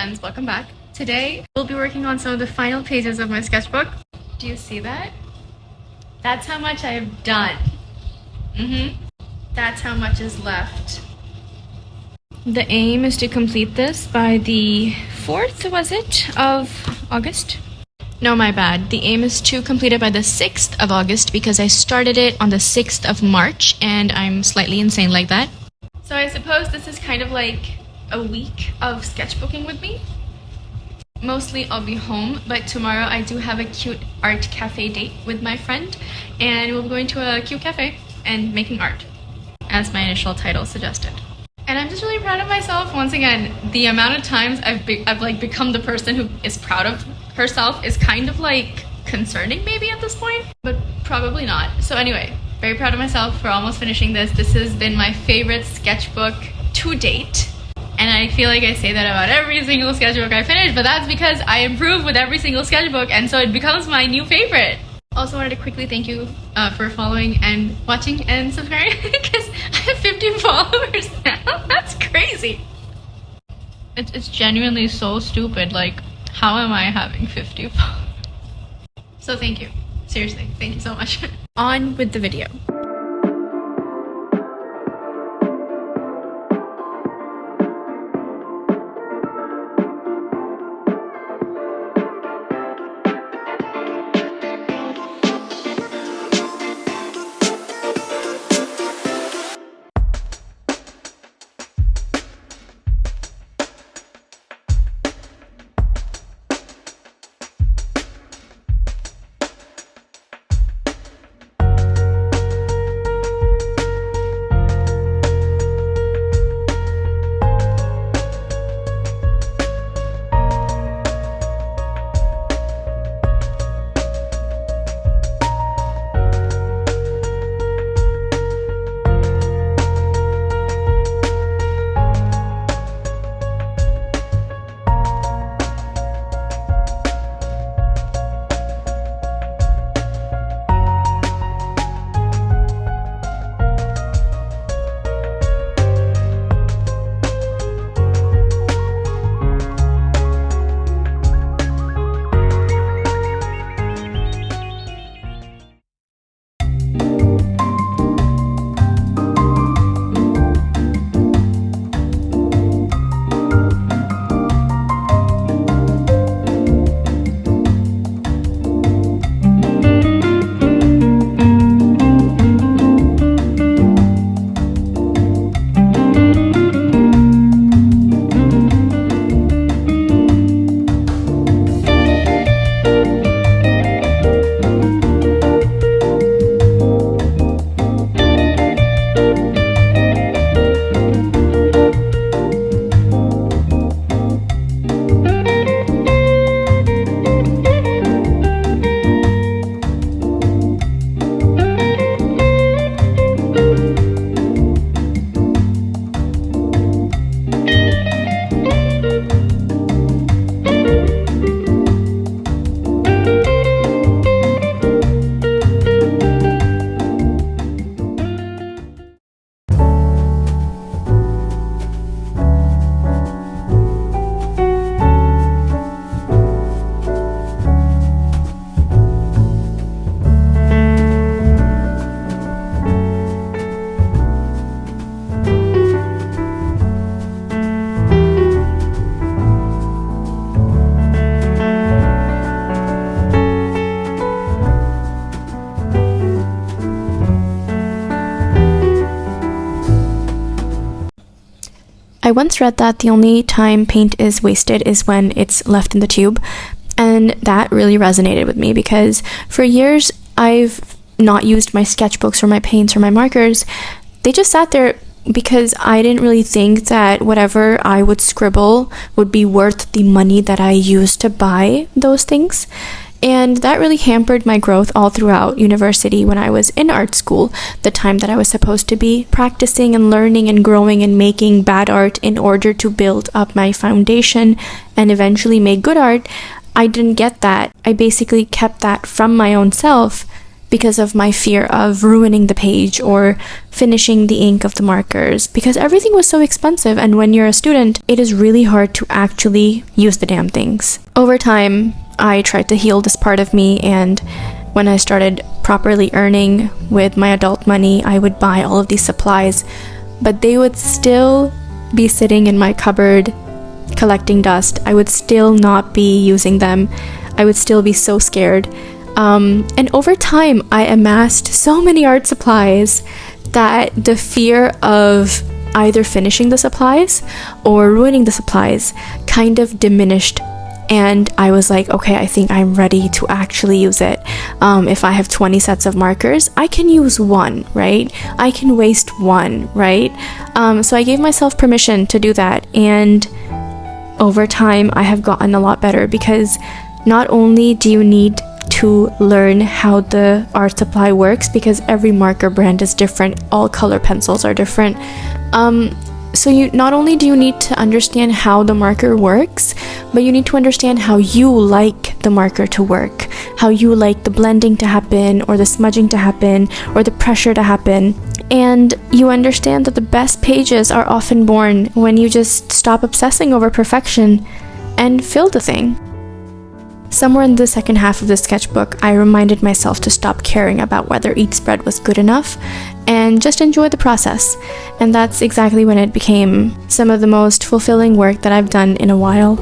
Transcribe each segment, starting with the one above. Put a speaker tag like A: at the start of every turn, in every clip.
A: friends, welcome back. Today we'll be working on some of the final pages of my sketchbook. Do you see that? That's how much I have done. That's how much is left. The aim is to complete this by the 4th, was it, of August? No, my bad. The aim is to complete it by the 6th of August because I started it on the 6th of March and I'm slightly insane like that. So I suppose this is kind of like a week of sketchbooking with me. Mostly I'll be home, but tomorrow I do have a cute art cafe date with my friend and we'll be going to a cute cafe and making art, as my initial title suggested. And I'm just really proud of myself. Once again, the amount of times I've become the person who is proud of herself is kind of like concerning maybe at this point, but probably not. So anyway, very proud of myself for almost finishing this. This has been my favorite sketchbook to date. And I feel like I say that about every single sketchbook I finish, but that's because I improve with every single sketchbook and so it becomes my new favorite. Also wanted to quickly thank you for following and watching and subscribing because I have 50 followers now. That's crazy. It's genuinely so stupid. Like, how am I having 50 followers? So thank you. Seriously, thank you so much. On with the video. I once read that the only time paint is wasted is when it's left in the tube, and that really resonated with me because for years I've not used my sketchbooks or my paints or my markers. They just sat there because I didn't really think that whatever I would scribble would be worth the money that I used to buy those things. And that really hampered my growth all throughout university when I was in art school, the time that I was supposed to be practicing and learning and growing and making bad art in order to build up my foundation and eventually make good art. I didn't get that. I basically kept that from my own self because of my fear of ruining the page or finishing the ink of the markers, because everything was so expensive, and when you're a student, it is really hard to actually use the damn things. Over time, I tried to heal this part of me, and when I started properly earning with my adult money, I would buy all of these supplies, but they would still be sitting in my cupboard collecting dust. I would still not be using them. I would still be so scared. And over time, I amassed so many art supplies that the fear of either finishing the supplies or ruining the supplies kind of diminished. And I was like, okay, I think I'm ready to actually use it. If I have 20 sets of markers, I can use one, right? I can waste one, right? So I gave myself permission to do that. And over time, I have gotten a lot better, because not only do you need to learn how the art supply works, because every marker brand is different, all color pencils are different. So you not only do you need to understand how the marker works, but you need to understand how you like the marker to work, how you like the blending to happen, or the smudging to happen, or the pressure to happen. And you understand that the best pages are often born when you just stop obsessing over perfection and fill the thing. Somewhere in the second half of the sketchbook, I reminded myself to stop caring about whether each spread was good enough and just enjoy the process. And that's exactly when it became some of the most fulfilling work that I've done in a while.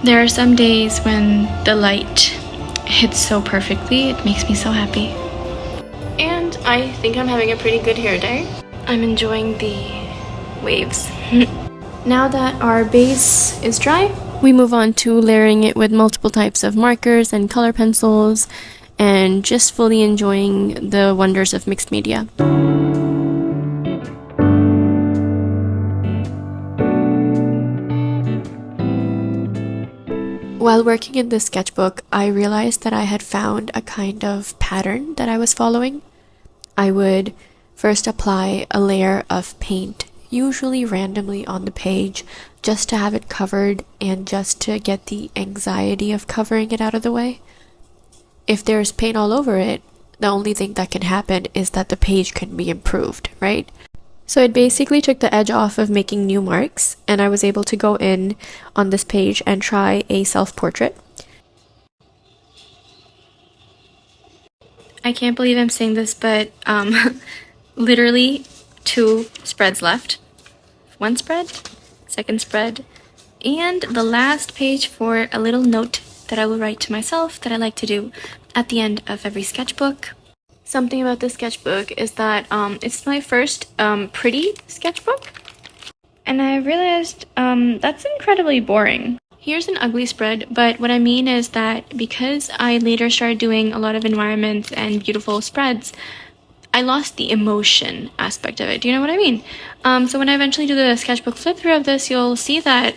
A: There are some days when the light hits so perfectly, it makes me so happy. And I think I'm having a pretty good hair day. I'm enjoying the waves. Now that our base is dry, we move on to layering it with multiple types of markers and color pencils, and just fully enjoying the wonders of mixed media. While working in this sketchbook, I realized that I had found a kind of pattern that I was following. I would first apply a layer of paint, usually randomly on the page, just to have it covered and just to get the anxiety of covering it out of the way. If there's paint all over it, the only thing that can happen is that the page can be improved, right?
B: So it basically took the edge off of making new marks, and I was able to go in on this page and try a self-portrait.
A: I can't believe I'm saying this, but literally 2 spreads left. 1 spread, 2nd spread, and the last page for a little note that I will write to myself that I like to do at the end of every sketchbook. Something about this sketchbook is that it's my first pretty sketchbook, and I realized that's incredibly boring. Here's an ugly spread, but what I mean is that because I later started doing a lot of environments and beautiful spreads, I lost the emotion aspect of it. Do you know what I mean? So when I eventually do the sketchbook flip through of this, you'll see that,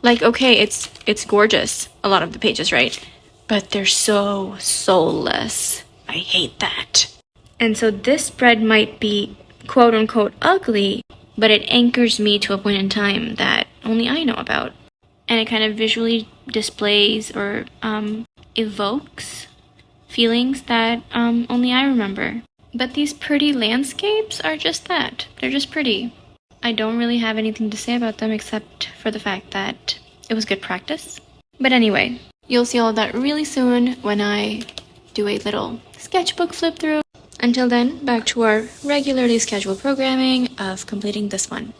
A: like, okay, it's gorgeous, a lot of the pages, right? But they're so soulless. I hate that. And so this spread might be quote unquote ugly, but it anchors me to a point in time that only I know about. And it kind of visually displays or evokes feelings that only I remember. But these pretty landscapes are just that. They're just pretty. I don't really have anything to say about them except for the fact that it was good practice. But anyway, you'll see all of that really soon when I do a little sketchbook flip through. Until then, back to our regularly scheduled programming of completing this one.